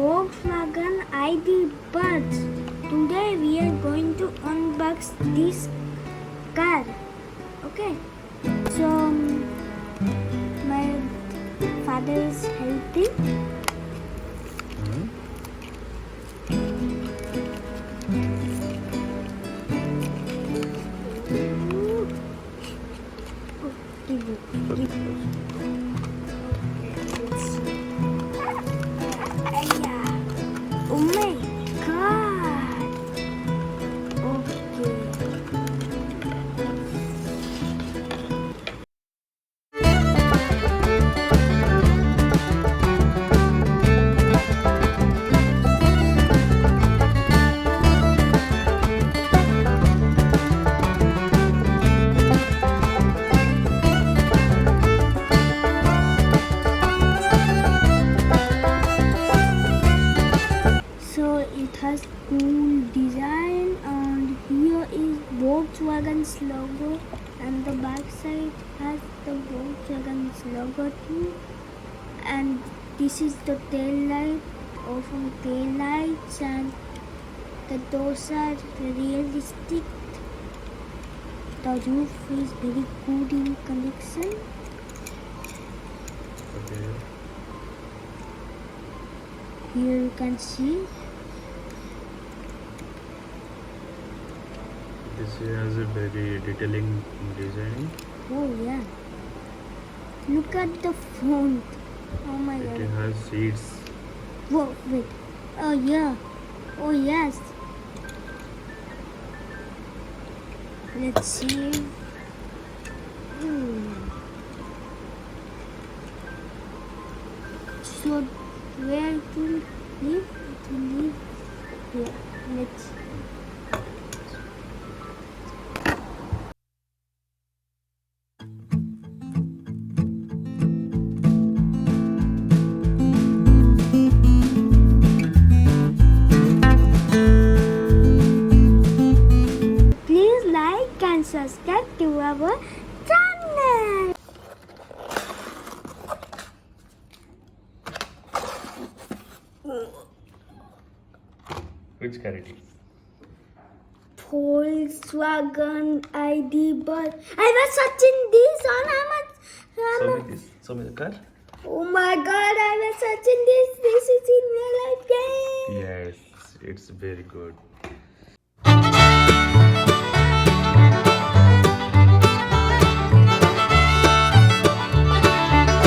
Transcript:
Volkswagen ID Buzz. Today we are going to unbox this car. Okay. So my father is helping. Oh my god! Okay. So it has cool design, and here is Volkswagen's logo, and the back side has the Volkswagen's logo too. And this is the tail light, open tail lights, and the doors are realistic. The roof is very good in condition. Okay. Here you can see. This has a very detailing design. Oh yeah. Look at the font. Oh my god. It has seats. Whoa, wait. Oh yeah. Oh yes. Let's see. So where it will live? It will live here. Let's see. Please like and subscribe to our channel. Which character? Volkswagen ID Buzz. I was searching this on Amazon. Show me the car. Oh my god, I was searching this. This is in real life game. Yes, it's very good.